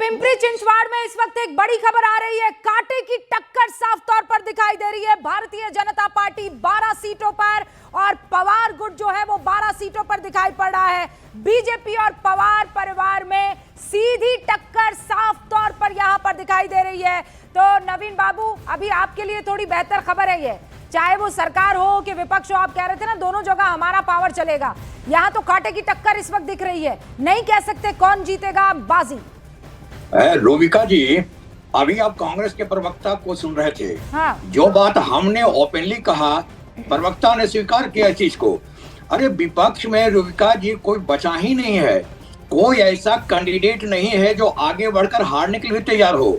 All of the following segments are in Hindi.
पिंपरी चिंचवाड़ में इस वक्त एक बड़ी खबर आ रही है। कांटे की टक्कर साफ तौर पर दिखाई दे रही है। भारतीय जनता पार्टी 12 सीटों पर और पवार गुट जो है वो 12 सीटों पर दिखाई पड़ रहा है। बीजेपी और पवार परिवार में सीधी टक्कर साफ तौर पर यहां पर दिखाई दे रही है। तो नवीन बाबू, अभी आपके लिए थोड़ी बेहतर खबर है ये, चाहे वो सरकार हो कि विपक्ष हो, आप कह रहे थे ना दोनों जगह हमारा पावर चलेगा। यहां तो कांटे की टक्कर इस वक्त दिख रही है, नहीं कह सकते कौन जीतेगा बाजी। रोविका जी, अभी आप कांग्रेस के प्रवक्ता को सुन रहे थे। हाँ। जो बात हमने ओपनली कहा, प्रवक्ता ने स्वीकार किया चीज को। अरे विपक्ष में रोविका जी कोई बचा ही नहीं है, कोई ऐसा कैंडिडेट नहीं है जो आगे बढ़कर हारने के लिए तैयार हो।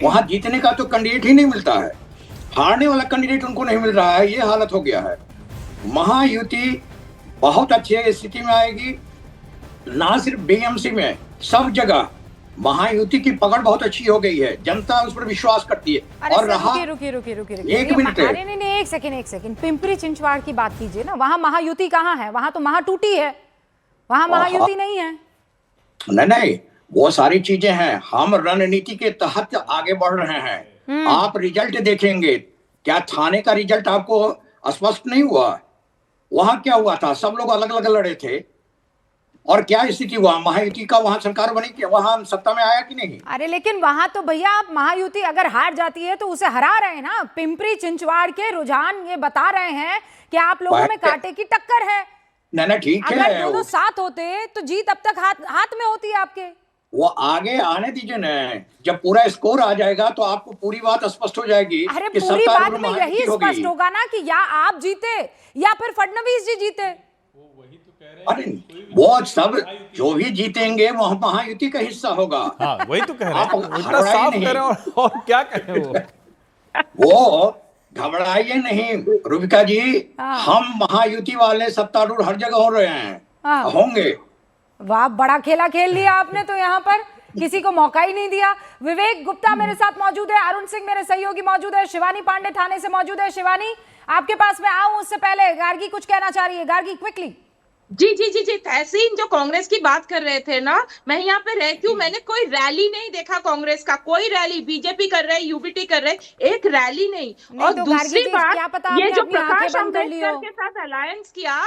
वहां जीतने का तो कैंडिडेट ही नहीं मिलता है, हारने वाला कैंडिडेट उनको नहीं मिल रहा है। ये हालत हो गया है। महायुति बहुत अच्छी स्थिति में आएगी, ना सिर्फ बीएमसी में, सब जगह महायुति की पकड़ बहुत अच्छी हो गई है। जनता उस पर विश्वास करती है। और रहा रुकी एक मिनट, नहीं, एक सेकंड, पिंपरी चिंचवाड़ की बात कीजिए ना। वहां महायुति कहाँ है? वहां तो महाटूटी है, वहां महायुति नहीं है। नहीं, वो सारी चीजें हैं। हम रणनीति के तहत आगे बढ़ रहे हैं। आप रिजल्ट देखेंगे, क्या थाने का रिजल्ट आपको स्पष्ट नहीं हुआ? वहां क्या हुआ था? सब लोग अलग अलग लड़े थे और क्या स्थिति हुआ? महायुति का वहां सरकार बनी, कि वहां सत्ता में आया कि नहीं? अरे लेकिन वहां तो भैया आप महायुति अगर हार जाती है तो उसे हरा रहे हैं ना। पिंपरी चिंचवाड़ के रुझान ये बता रहे हैं कि आप लोगों में कांटे की टक्कर है। नहीं, ठीक है। अगर दोनों साथ होते तो जीत अब तक हाथ में होती है आपके। वो आगे आने दीजिए न, जब पूरा स्कोर आ जाएगा तो आपको पूरी बात स्पष्ट हो जाएगी। अरे पूरी बात में यही स्पष्ट होगा ना कि या आप जीते या फिर फडणवीस जी जीते। अरे वो सब जो भी जीतेंगे वो महायुति का हिस्सा होगा। हाँ, वही तो कह रहे हैं। इतना साफ कह रहे हैं और क्या कह रहे हैं वो घबराइए नहीं रुबिका जी। हम महायुति वाले सत्तारूढ़ हर जगह हो रहे हैं, होंगे। वाह, बड़ा खेला खेल लिया आपने तो। यहाँ पर किसी को मौका ही नहीं दिया। विवेक गुप्ता मेरे साथ मौजूद है, अरुण सिंह मेरे सहयोगी मौजूद है, शिवानी पांडे थाने से मौजूद है। शिवानी, आपके पास मैं आऊं उससे पहले गार्गी कुछ कहना चाह रही है। गार्गी क्विकली। जी तहसीन, जो कांग्रेस की बात कर रहे थे ना, मैं यहाँ पे रहती हूँ, मैंने कोई रैली नहीं देखा कांग्रेस का। कोई रैली, बीजेपी कर रहे, यूबीटी कर रहे, एक रैली नहीं। और तो दूसरी बात, ये जो प्रकाश आंखें अम्बेडकर के साथ अलायंस किया,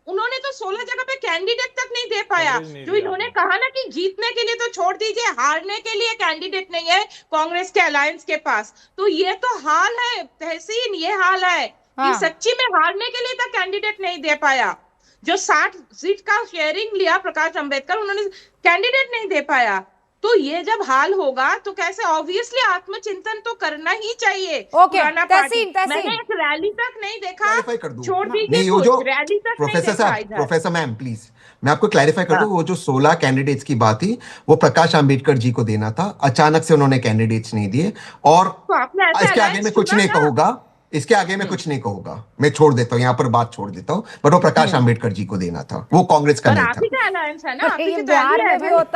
उन्होंने तो 16 जगह पे कैंडिडेट तक नहीं दे पाया। जो इन्होंने कहा ना कि जीतने के लिए तो छोड़ दीजिए, हारने के लिए कैंडिडेट नहीं है कांग्रेस के अलायंस के पास। तो ये तो हाल है तहसीन, ये हाल है कि सच्ची में हारने के लिए तक कैंडिडेट नहीं दे पाया। जो 60 सीट का शेयरिंग लिया प्रकाश अम्बेडकर, उन्होंने कैंडिडेट नहीं दे पाया। तो ये जब हाल होगा तो कैसे, ऑब्वियसली आत्मचिंतन तो करना ही चाहिए। तहसीन मैंने एक रैली तक नहीं देखा, छोड़ नहीं, दीजिए वो जो रैली तक प्रोफेसर साहब, प्रोफेसर मैम प्लीज, मैं आपको क्लैरिफाई कर दूं। वो जो 16 कैंडिडेट्स की बात थी वो प्रकाश अम्बेडकर जी को देना था, अचानक से उन्होंने कैंडिडेट्स नहीं दिए। और तो इसके आगे मैं कुछ नहीं कहूंगा, इसके आगे मैं कुछ नहीं कहूंगा, मैं छोड़ देता हूँ, यहाँ पर बात छोड़ देता हूँ। बट वो प्रकाश अम्बेडकर जी को देना था, वो कांग्रेस का नहीं था।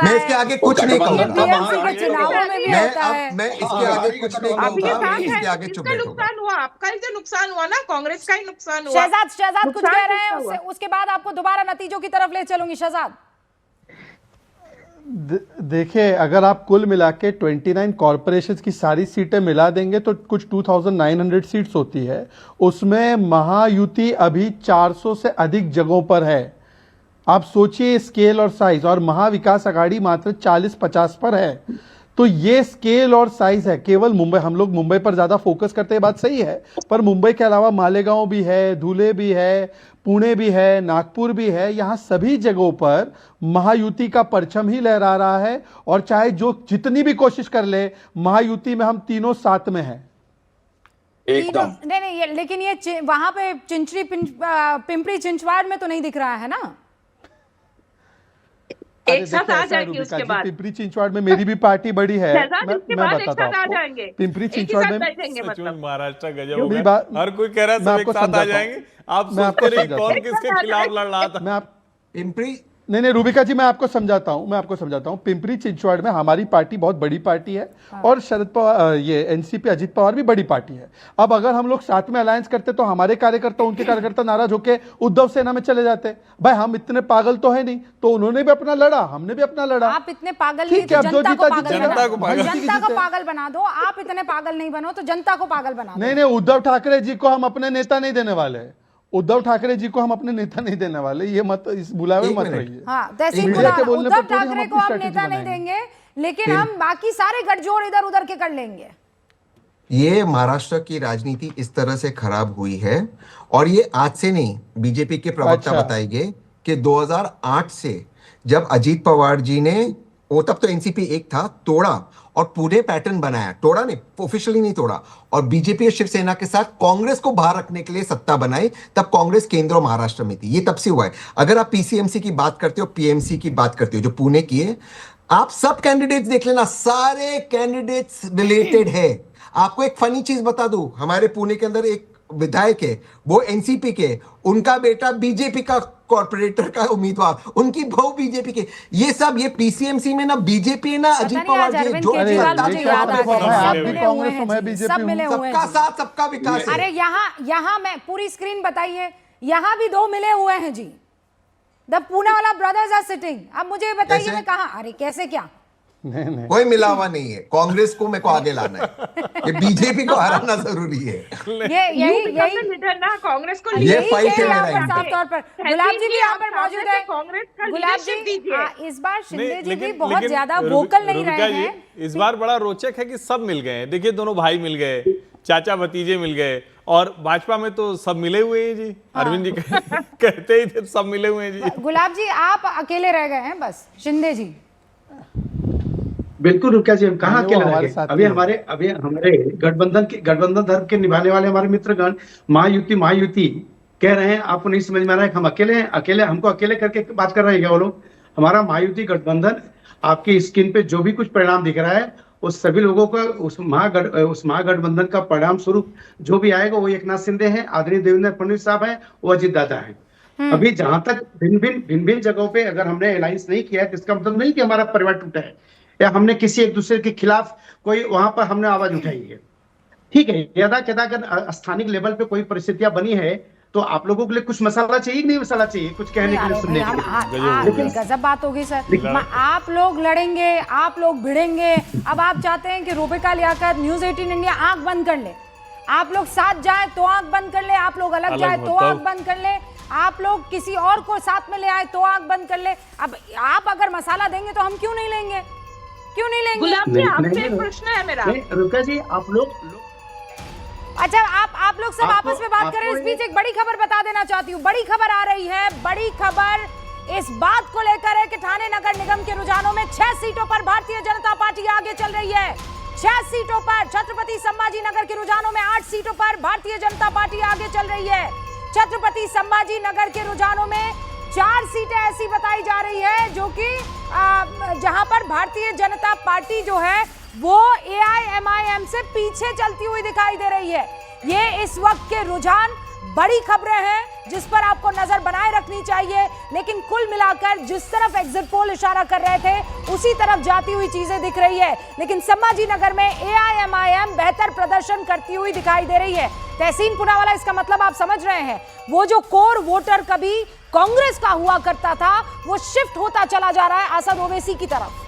मैं इसके आगे कुछ नहीं कहूंगा, मैं इसके आगे कुछ नहीं कहूंगा, इसके आगे चुप बैठूंगा। आपका ही तो नुकसान हुआ ना, कांग्रेस का ही नुकसान हुआ। शहजाद कुछ कह रहे हैं, उसके बाद आपको दोबारा नतीजों की तरफ ले चलूंगी। शहजाद, देखिए, अगर आप कुल मिला के 29 कॉरपोरेशंस की सारी सीटें मिला देंगे तो कुछ 2900 सीट्स होती है। उसमें महायुति अभी 400 से अधिक जगहों पर है। आप सोचिए स्केल और साइज, और महाविकास आघाड़ी मात्र 40-50 पर है। तो ये स्केल और साइज है। केवल मुंबई, हम लोग मुंबई पर ज्यादा फोकस करते हैं, बात सही है, पर मुंबई के अलावा मालेगांव भी है, धुले भी है, पुणे भी है, नागपुर भी है। यहाँ सभी जगहों पर महायुति का परचम ही लहरा रहा है। और चाहे जो जितनी भी कोशिश कर ले, महायुति में हम तीनों साथ में हैं। एकदम नहीं, लेकिन ये वहां पे पिंपरी चिंचवाड़ में तो नहीं दिख रहा है ना। एक साथ आ जाएंगे उसके बाद। पिंपरी चिंचवाड़ में मेरी भी पार्टी बड़ी है, मैं बताता हूँ। पिंपरी चिंचवाड़ में महाराष्ट्र गजब हो गया, हर कोई कह रहा है सब एक साथ आ जाएंगे। आप सोचते रहिए कौन किसके खिलाफ लड़ रहा था। नहीं रूबिका जी, मैं आपको समझाता हूँ। पिंपरी चिंचवड़ में हमारी पार्टी बहुत बड़ी पार्टी है और शरद पवार, ये एनसीपी अजीत पवार भी बड़ी पार्टी है। अब अगर हम लोग साथ में अलायंस करते तो हमारे कार्यकर्ता उनके कार्यकर्ता नाराज होके उद्धव सेना में चले जाते। भाई हम इतने पागल तो है नहीं, तो उन्होंने भी अपना लड़ा, हमने भी अपना लड़ा। आप इतने पागल नहीं, तो जनता को पागल बना दो। आप इतने पागल नहीं बनो तो जनता को पागल बना दो। नहीं, उद्धव ठाकरे जी को हम अपने नेता नहीं देने वाले, उद्धव ठाकरे जी को हम अपने नेता नहीं देने वाले, ये मत, इस बुलावे मत रहिए। हाँ, उद्धव ठाकरे को हम नेता नहीं देंगे, लेकिन हम बाकी सारे गठजोड़ इधर उधर के कर लेंगे। ये महाराष्ट्र की राजनीति इस तरह से खराब हुई है, और ये आज से नहीं, बीजेपी के प्रवक्ता बताएंगे कि 2008 से जब अजीत पवार जी ने, वो तब तो एनसीपी एक था, तोड़ा और पूरे पैटर्न बनाया, तोड़ा नहीं, ऑफिशियली नहीं तोड़ा, और बीजेपी और शिवसेना के साथ कांग्रेस को बाहर रखने के लिए सत्ता बनाई। तब कांग्रेस केंद्र और महाराष्ट्र में थी, ये तब से हुआ है। अगर आप पीसीएमसी की बात करते हो, पीएमसी की बात करते हो, जो पुणे की है, आप सब कैंडिडेट्स देख लेना, सारे कैंडिडेट्स रिलेटेड है। आपको एक फनी चीज बता दूं, हमारे पुणे के अंदर एक विधायक है, वो एनसीपी के, उनका बेटा बीजेपी का कॉर्पोरेटर का उम्मीदवार, उनकी बहू बीजेपी के। ये सब, ये पीसीएमसी में ना बीजेपी है ना अजीत पवार जी, जो सब मिले हुए, सबका साथ सबका विकास। अरे यहाँ मैं पूरी स्क्रीन बताइए, यहाँ भी दो मिले हुए हैं जी। The Poonawalla brothers are sitting. अब मुझे बताइए मैं कहाँ, अरे कैसे क्या? नहीं, कोई मिला हुआ नहीं है। कांग्रेस को मेरे को आगे लाना है, ये बीजेपी को हराना जरूरी है। यही लीडर ना, कांग्रेस को ये फाइट है यहाँ मेरा पर साफ तौर पर। गुलाब जी भी यहाँ पर मौजूद है। कांग्रेस का गुलाब लीडरशिप जी, दीजिए। इस बार शिंदे जी भी लेकिन- बहुत लेकिन ज्यादा वोकल नहीं रहे हैं। इस बार बड़ा रोचक है कि सब मिल गए हैं। देखिए, दोनों भाई मिल गए, चाचा भतीजे मिल गए, और भाजपा में तो सब मिले हुए हैं जी। अरविंद जी कहते ही थे सब मिले हुए हैं जी। गुलाब जी आप अकेले रह गए हैं बस, शिंदे जी। बिल्कुल रुकिया जी, हम कहाँ अकेले रह गए? साथ अभी हमारे गठबंधन धर्म के निभाने वाले हमारे मित्रगण महायुति कह रहे हैं, आपको नहीं समझ में आ रहा है कि हम अकेले हैं, हमको अकेले करके बात कर रहे हैं क्या वो लोग? हमारा महायुति गठबंधन, आपकी स्क्रीन पे जो भी कुछ परिणाम दिख रहा है, उस सभी लोगों का, उस महागठबंधन का परिणाम स्वरूप जो भी आएगा वो एकनाथ शिंदे हैं, आदरणीय देवेंद्र फडणवीस साहब हैं, वो अजीत दादा हैं। अभी जहां तक भिन्न जगहों पे अगर हमने अलायंस नहीं किया है, तो इसका मतलब नहीं कि हमारा परिवार टूटा है या हमने किसी एक दूसरे के खिलाफ कोई वहां पर हमने आवाज उठाई है। ठीक है, यदा अगर स्थानिक लेवल पे कोई परिस्थितियां बनी है, तो आप लोगों के लिए कुछ मसाला चाहिए कि नहीं मसाला चाहिए, कुछ कहने के लिए, सुनने के लिए? गजब बात होगी सर। आप लोग लड़ेंगे, आप लोग भिड़ेंगे। अब आप चाहते हैं कि रूबिका लियाकत, न्यूज 18 इंडिया आंख बंद कर ले। आप लोग साथ जाए तो आंख बंद कर ले, आप लोग अलग जाए तो आंख बंद कर ले, आप लोग किसी और को साथ में ले आए तो आंख बंद कर ले। अब आप अगर मसाला देंगे तो हम क्यों नहीं लेंगे? क्यों नहीं लेंगे? गुलाब जी, आपसे एक प्रश्न है मेरा। रुका जी, आप लोग अच्छा, आप लोग सब आपस में बात करें। इस बीच एक बड़ी खबर बता देना चाहती हूँ। बड़ी खबर आ रही है। बड़ी खबर इस बात को लेकर है कि ठाणे नगर निगम के रुझानों में 6 सीटों पर भारतीय जनता पार्टी आगे चल रही है। 6 सीटों पर, छत्रपति संभाजी नगर के रुझानों में 8 सीटों पर भारतीय जनता पार्टी आगे चल रही है। छत्रपति संभाजी नगर के रुझानों में 4 सीटें ऐसी बताई जा रही है जो कि जहां पर भारतीय जनता पार्टी जो है वो AIMIM से पीछे चलती हुई दिखाई दे रही है। ये इस वक्त के रुझान, बड़ी खबरें हैं जिस पर आपको नजर बनाए रखनी चाहिए। लेकिन कुल मिलाकर जिस तरफ एग्जिट पोल इशारा कर रहे थे, उसी तरफ जाती हुई चीजें दिख रही है। लेकिन संभाजी नगर में AIMIM बेहतर प्रदर्शन करती हुई दिखाई दे रही है। तहसीन पूनावाला, इसका मतलब आप समझ रहे हैं, वो जो कोर वोटर कभी कांग्रेस का हुआ करता था, वो शिफ्ट होता चला जा रहा है असद ओवैसी की तरफ,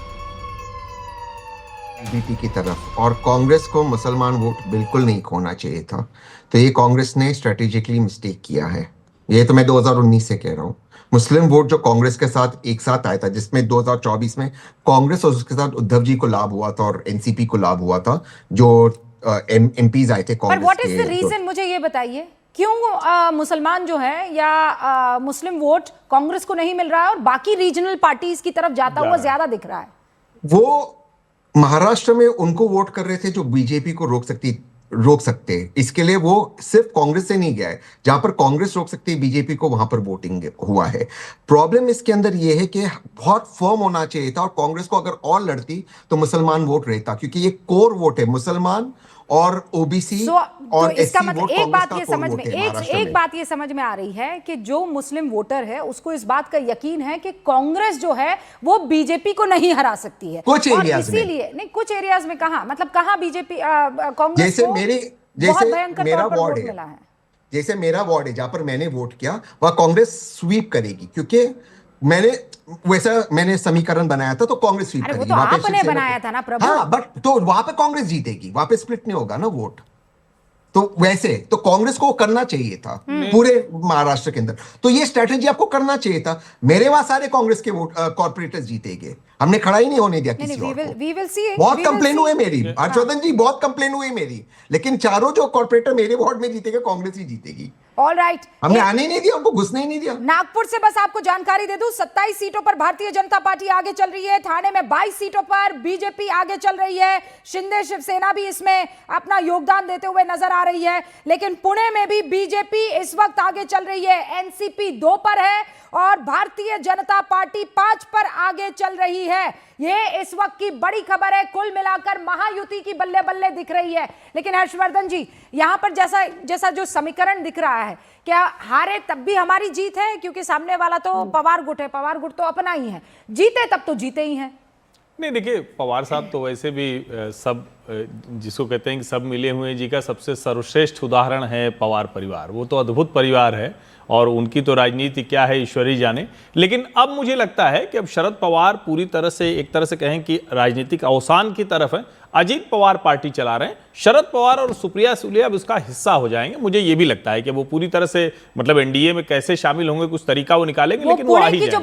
बीजेपी की तरफ। और कांग्रेस को मुसलमान वोट बिल्कुल नहीं खोना चाहिए था, तो ये कांग्रेस ने स्ट्रेटेजिकली मिस्टेक किया है। ये तो मैं 2019 से कह रहा हूँ। मुस्लिम वोट जो कांग्रेस के साथ एक साथ आया था, जिसमें 2024 में कांग्रेस और उसके साथ उद्धव जी को लाभ हुआ था और एनसीपी को लाभ हुआ था, जो एमपीज आए थे कांग्रेस के। व्हाट इज द रीजन, मुझे ये बताइए, क्यों मुसलमान जो है या मुस्लिम वोट कांग्रेस को नहीं मिल रहा है और बाकी रीजनल पार्टीज की तरफ जाता हुआ ज्यादा दिख रहा है? वो महाराष्ट्र में उनको वोट कर रहे थे जो बीजेपी को रोक सकते हैं। इसके लिए वो सिर्फ कांग्रेस से नहीं गया है, जहां पर कांग्रेस रोक सकती है बीजेपी को, वहां पर वोटिंग हुआ है। प्रॉब्लम इसके अंदर ये है कि बहुत फर्म होना चाहिए था, और कांग्रेस को अगर और लड़ती तो मुसलमान वोट रहता, क्योंकि ये कोर वोट है। मुसलमान और ओबीसी और तो इसका एससी मतलब वोट एक बात कांग्रेस ये का समझ कोर में वोट है महाराष्ट्र एक में। बात ये समझ में आ रही है कि जो मुस्लिम वोटर है उसको इस बात का यकीन है कि कांग्रेस जो है वो बीजेपी को नहीं हरा सकती है। कुछ और एरियाज में। इसीलिए नहीं, कुछ एरियाज में कहाँ, मतलब कहाँ बीजेपी कांग्रेस जैसे को मेरे बहुत जैसे भयंकर मेरा तौर पर वार्ड वोट है, मिला है। जैसे मेरा वार्ड है जहां पर मैंने वोट किया, वह कांग्रेस स्वीप करेगी, क्योंकि मैंने समीकरण बनाया था, तो कांग्रेस स्वीप अरे वो करेगी तो वहां पे आपने शिवसेना बनाया था ना प्रभु। हाँ, बट तो वहां पे कांग्रेस जीतेगी, वहां पे स्प्लिट नहीं होगा ना वोट। तो वैसे तो कांग्रेस को करना चाहिए था पूरे महाराष्ट्र के अंदर, तो ये स्ट्रेटेजी आपको करना चाहिए था। मेरे वहां सारे कांग्रेस के वोट कॉर्पोरेटर्स जीतेंगे, हमने खड़ा ही नहीं होने दिया किसी और को। वी विल सी, बहुत कंप्लेन हुए मेरी, हर्षवर्धन जी, बहुत कंप्लेन हुई मेरी, लेकिन चारों जो कॉर्पोरेटर मेरे वार्ड में जीतेंगे, कांग्रेस ही जीतेगी। ऑल राइट, हमने आने ही नहीं दिया, उनको घुसने ही नहीं दिया। नागपुर से बस आपको जानकारी दे दूं, 27 सीटों पर भारतीय जनता पार्टी आगे चल रही है। थाने में 22 सीटों पर बीजेपी आगे चल रही है। शिंदे शिवसेना भी इसमें अपना योगदान देते हुए नजर आ रही है। लेकिन पुणे में भी बीजेपी इस वक्त आगे चल रही है। एनसीपी 2 पर है और भारतीय जनता पार्टी 5 पर आगे चल रही है। ये इस वक्त की बड़ी खबर है। कुल मिलाकर महायुति की बल्ले बल्ले दिख रही है। लेकिन हर्षवर्धन जी, यहां पर जैसा जो समीकरण दिख रहा है, क्या हारे तब भी हमारी जीत है? क्योंकि सामने वाला तो पवार गुट है, पवार गुट तो अपना ही है, जीते तब तो जीते ही हैं। नहीं देखिए, पवार साहब तो वैसे भी सब जिसको कहते हैं कि सब मिले हुए जी का सबसे सर्वश्रेष्ठ उदाहरण है पवार परिवार। वो तो अद्भुत परिवार है और उनकी तो राजनीति क्या है ईश्वर ही जाने। लेकिन अब मुझे लगता है कि अब शरद पवार पूरी तरह से, एक तरह से कहें कि राजनीतिक अवसान की तरफ है। अजीत पवार पार्टी चला रहे हैं, शरद पवार और सुप्रिया सुले अब उसका हिस्सा हो जाएंगे। मुझे ये भी लगता है कि वो पूरी तरह से, मतलब एनडीए में कैसे शामिल होंगे, कुछ तरीका वो निकालेंगे, लेकिन वो आ ही जाएंगे।